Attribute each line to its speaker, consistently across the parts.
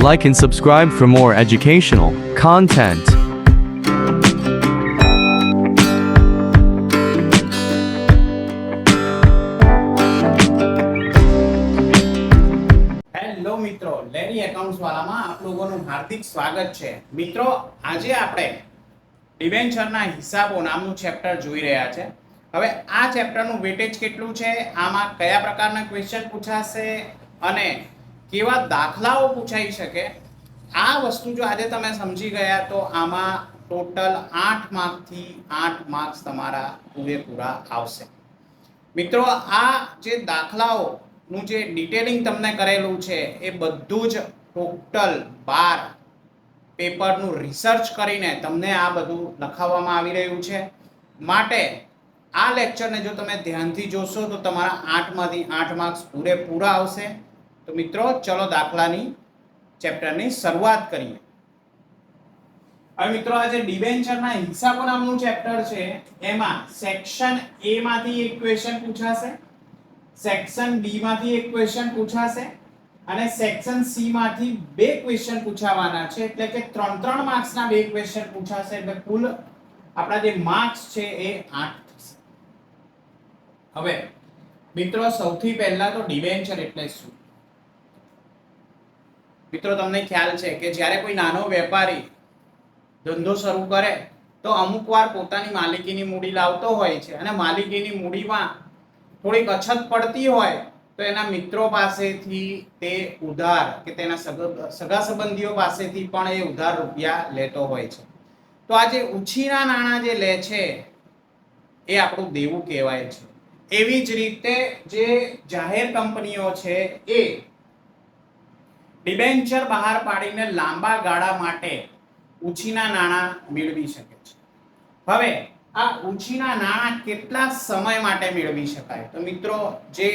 Speaker 1: Like and subscribe for more educational content.
Speaker 2: Hello મિત્રો, Larry accounts વાળામાં આપ લોકોનું હાર્દિક સ્વાગત છે. મિત્રો, આજે આપણે ડિબેન્ચરના હિસાબો નામનું ચેપ્ટર જોઈ રહ્યા છે. હવે આ ચેપ્ટરનું વેટેજ કેટલું છે, આમાં કયા પ્રકારના ક્વેશ્ચન પૂછાશે અને કેવા દાખલાઓ પૂછાઈ શકે, આ વસ્તુ જો આજે તમે સમજી ગયા તો આમાં ટોટલ 8 માર્કથી 8 માર્ક્સ તમારા પૂરેપૂરા આવશે. મિત્રો, આ જે દાખલાઓનું જે ડિટેલિંગ તમને કરેલું છે એ બધું જ ટોટલ 12 પેપરનું રિસર્ચ કરીને તમને આ બધું લખાવવામાં આવી રહ્યું છે. માટે આ લેક્ચરને જો તમે ધ્યાનથી જોશો તો તમારા 8 માંથી 8 માર્ક્સ પૂરેપૂરા આવશે. તો મિત્રો, ચલો દાખલાની ચેપ્ટરની શરૂઆત કરીએ. હવે મિત્રો, આ જે ડિબેન્ચરના હિસાબો નામનું ચેપ્ટર છે એમાં સેક્શન A માંથી એક ક્વેશ્ચન પૂછાશે, સેક્શન B માંથી એક ક્વેશ્ચન પૂછાશે અને સેક્શન C માંથી બે ક્વેશ્ચન પૂછાવાના છે. એટલે કે 3 માર્ક્સના બે ક્વેશ્ચન પૂછાશે. એટલે કુલ આપણા જે માર્ક્સ છે એ 8 થશે. હવે મિત્રો, સૌથી પહેલા તો ડિબેન્ચર એટલે શું? મિત્રો, તમને ખ્યાલ છે કે જ્યારે કોઈ નાનો વેપારી ધંધો શરૂ કરે તો અમુક વાર પોતાની માલિકીની મૂડી લાવતો હોય છે અને માલિકીની મૂડીમાં થોડીક અછત પડતી હોય તો એના મિત્રો પાસેથી તે ઉધાર કે તેના સગા સંબંધીઓ પાસેથી પણ એ ઉધાર રૂપિયા લેતો હોય છે. તો આ જે ઉછીના નાણાં જે લે છે એ આપણું દેવું કહેવાય છે. એવી જ રીતે જે જાહેર કંપનીઓ છે એ ડિબેન્ચર બહાર પાડીને લાંબા ગાળા માટે ઉછીના નાણાં મેળવી શકે છે. હવે આ ઉછીના નાણાં કેટલા સમય માટે મેળવી શકાય? તો મિત્રો, જે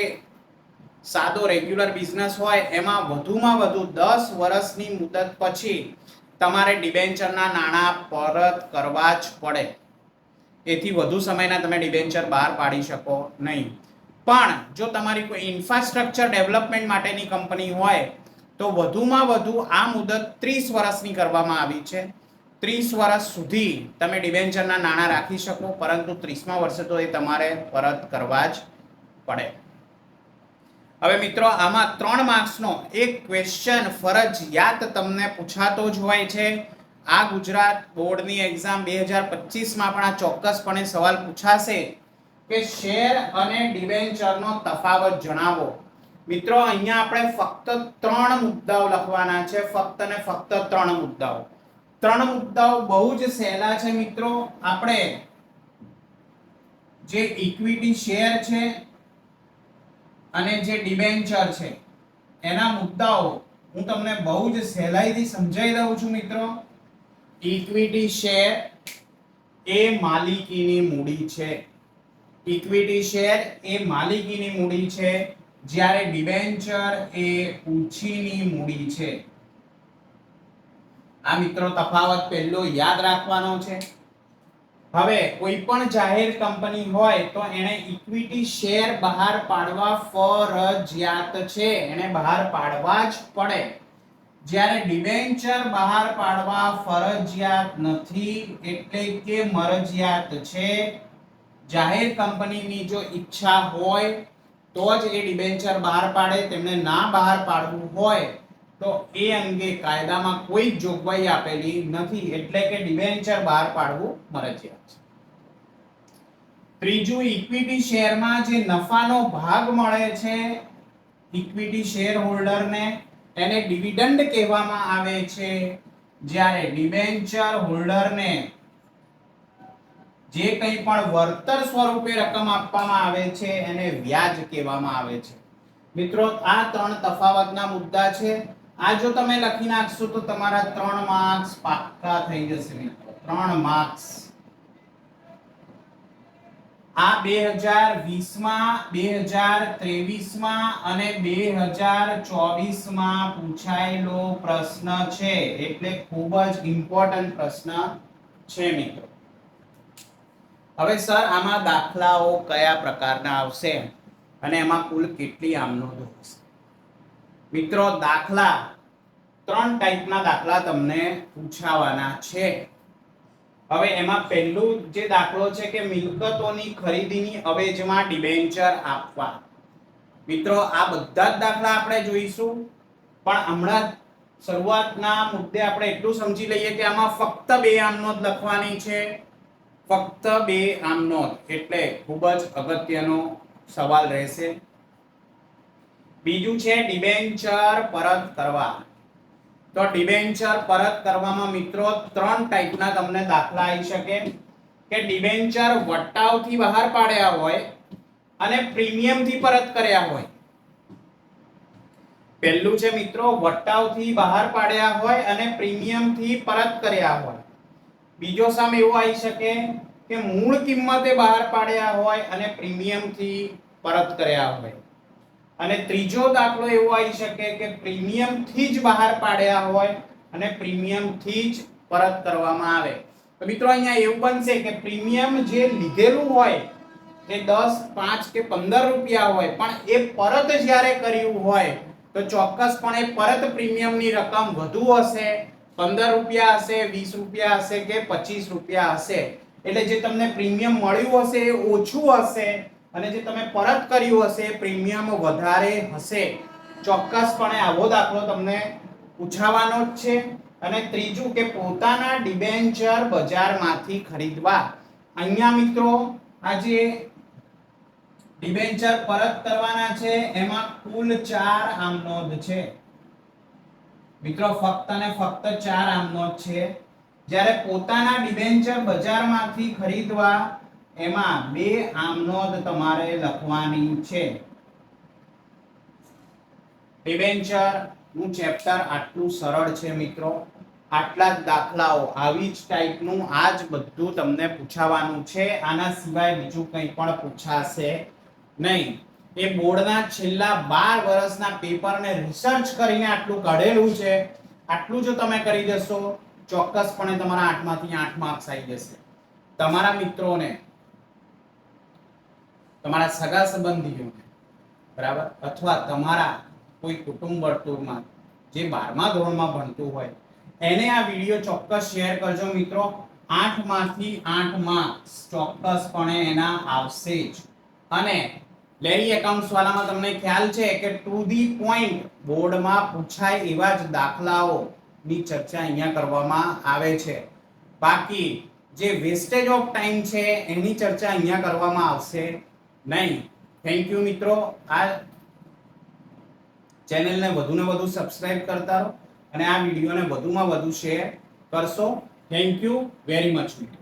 Speaker 2: સાદો રેગ્યુલર બિઝનેસ હોય એમાં વધુમાં વધુ 10 વર્ષની મુદત પછી તમારે ડિબેન્ચરના નાણાં પરત કરવા જ પડે. એથી વધુ સમયના તમે ડિબેન્ચર બહાર પાડી શકો નહીં. પણ જો તમારી કોઈ ઇન્ફ્રાસ્ટ્રક્ચર ડેવલપમેન્ટ માટેની કંપની હોય તો વધુમાં વધુ આ મુદત 30 વર્ષની કરવામાં આવી છે. 30 વર્ષ સુધી તમે ડિબેન્ચરના નાણાં રાખી શકો, પરંતુ 30મા વર્ષે તો એ તમારે પરત કરવા જ પડે. હવે મિત્રો, આમાં 3 માર્ક્સનો એક ક્વેશ્ચન ફરજિયાત તમને પૂછાતો જ હોય છે. આ ગુજરાત બોર્ડની એક્ઝામ 2025માં પણ આ ચોક્કસપણે સવાલ પૂછાશે કે શેર અને ડિબેન્ચરનો તફાવત જણાવો. મિત્રો, અહીંયા આપણે ફક્ત 3 મુદ્દાઓ લખવાના છે. ફક્ત ને ફક્ત 3 મુદ્દાઓ. 3 મુદ્દાઓ બહુ જ સહેલા છે મિત્રો. આપણે જે ઇક્વિટી શેર છે અને જે ડિબેન્ચર છે એના મુદ્દાઓ હું તમને બહુ જ સહેલાઈથી સમજાવી દઉં છું મિત્રો. ઇક્વિટી શેર એ માલિકીની મૂડી છે. ઇક્વિટી શેર એ માલિકીની મૂડી છે, જ્યારે ડિબેન્ચર એ ઉછીની મૂડી છે. આ મિત્રો તફાવત પહેલો યાદ રાખવાનો છે. હવે કોઈ પણ જાહેર કંપની હોય તો એને ઇક્વિટી શેર બહાર પાડવા ફરજિયાત છે, એને બહાર પાડવા જ પડે. જ્યારે ડિબેન્ચર બહાર પાડવા ફરજિયાત નથી, એટલે કે મરજિયાત છે. જાહેર કંપનીની જો ઈચ્છા હોય તો જ એ ડિબેન્ચર બહાર પાડે. તેમને ના બહાર પાડવું હોય તો એ અંગે કાયદામાં કોઈ જોગવાઈ આપેલી નથી, એટલે કે ડિબેન્ચર બહાર પાડવું મરજિયાત છે. ત્રીજું, ઇક્વિટી શેરમાં જે નફાનો ભાગ મળે છે ઇક્વિટી શેર હોલ્ડરને, એને ડિવિડન્ડ કહેવામાં આવે છે. જ્યારે ડિબેન્ચર હોલ્ડરને જે કંઈ પણ વળતર સ્વરૂપે રકમ આપવામાં આવે છે એને વ્યાજ કહેવામાં આવે છે. મિત્રો, આ 3 તફાવતના મુદ્દા છે. આ જો તમે લખી નાખશો તો તમારા 3 માર્ક્સ પાક્કા થઈ જશે મિત્રો. 3 માર્ક્સ આ 2020માં, 2023માં અને 2024માં પૂછાયેલો પ્રશ્ન છે. એટલે ખૂબ જ ઇમ્પોર્ટન્ટ પ્રશ્ન છે મિત્રો. હવે સર, આમાં દાખલાઓ કયા પ્રકારના આવશે અને એમાં કુલ કેટલી આમનોંધો હશે? મિત્રો, દાખલા 3 ટાઈપના દાખલા તમને પૂછાવાના છે. હવે એમાં પહેલું જે દાખલો છે કે મિલકતોની ખરીદીની અવેજમાં ડિબેન્ચર આપવા. મિત્રો આ બધા જ દાખલા આપણે જોઈશું, પણ હમણાં શરૂઆતના મુદ્દે આપણે એટલું સમજી લઈએ કે આમાં ફક્ત 2 આમ નોંધ લખવાની છે. ફક્ત 2 આમ નોંધ એટલે ખૂબ જ અગત્યનો સવાલ રહેશે. બીજું છે ડિબેન્ચર પરત કરવા. તો ડિબેન્ચર પરત કરવામાં મિત્રો 3 ટાઈપના તમને દાખલા આવી શકે કે ડિબેન્ચર વટાવથી બહાર પાડ્યા હોય અને પ્રીમિયમથી પરત કર્યા હોય. પહેલું છે મિત્રો વટાવથી બહાર પાડ્યા હોય અને પ્રીમિયમથી પરત કર્યા હોય. બીજો સામે એવો આવી શકે કે મૂળ કિંમતે બહાર પાડ્યા હોય અને પ્રીમિયમથી પરત કર્યા હોય. અને ત્રીજો દાખલો એવો આવી શકે કે પ્રીમિયમથી જ બહાર પાડ્યા હોય અને પ્રીમિયમથી જ પરત કરવામાં આવે. તો મિત્રો અહીંયા એવું બનશે કે પ્રીમિયમ જે લીધેલું હોય એ 10, 5 કે 15 રૂપિયા હોય, પણ એ પરત જ્યારે કર્યું હોય તો ચોક્કસપણે પરત પ્રીમિયમની રકમ વધુ હશે. 15 રૂપિયા હશે, 20 રૂપિયા હશે કે 25 રૂપિયા હશે. એટલે જે તમને પ્રીમિયમ મળ્યું હશે એ ઓછું હશે અને જે તમે પરત કર્યું હશે પ્રીમિયમ વધારે હશે. ચોક્કસપણે આવો દાખલો તમને પૂછાવાનો જ છે. અને ત્રીજું કે પોતાના ડિબેન્ચર બજારમાંથી ખરીદવા. અહીંયા મિત્રો આ જે ડિબેન્ચર પરત કરવાના છે એમાં કુલ 4 આમ નોંધ છે. મિત્રો ફક્ત ને ફક્ત 4 આમ નોંધ છે. જ્યારે પોતાના ડિબેન્ચર બજારમાંથી ખરીદવા એમાં 2 આમ નોંધ તમારે લખવાની છે. ડિબેન્ચર નું ચેપ્ટર આટલું સરળ છે મિત્રો. આટલા જ દાખલાઓ આવી જ ટાઈપનું આ જ બધું તમને પૂછાવાનું છે. આના સિવાય બીજું કંઈ પણ પૂછાશે નહીં. એ બોર્ડના છેલ્લા 12 વર્ષના પેપરને રિસર્ચ કરીને આટલું કાઢેલું છે. આટલું જો તમે કરી જશો ચોક્કસપણે તમારા 8 માંથી 8 માર્ક્સ આવી જશે. તમારા મિત્રોને, તમારા સગા સંબંધીઓને, બરાબર, અથવા તમારા કોઈ કુટુંબ વર્તુળમાં જે 12મા ધોરણમાં ભણતું હોય એને આ વિડિયો ચોક્કસ શેર કરજો મિત્રો. 8 માંથી 8 માર્ક્સ ચોક્કસપણે એના આવશે જ. અને લેરી એકાઉન્ટ્સ વાળામાં તમને ખ્યાલ છે કે ટુ ધી પોઈન્ટ બોર્ડમાં પૂછાય એવા જ દાખલાઓની ચર્ચા અહીંયા કરવામાં આવે છે. બાકી જે વેસ્ટેજ ઓફ ટાઈમ છે એની ચર્ચા અહીંયા કરવામાં આવશે નહીં. થેન્ક યુ મિત્રો. આ ચેનલને વધુને વધુ સબસ્ક્રાઇબ કરતા રહો અને આ વિડીયોને વધુમાં વધુ શેર કરશો. થેન્ક યુ વેરી મચ મિત્રો.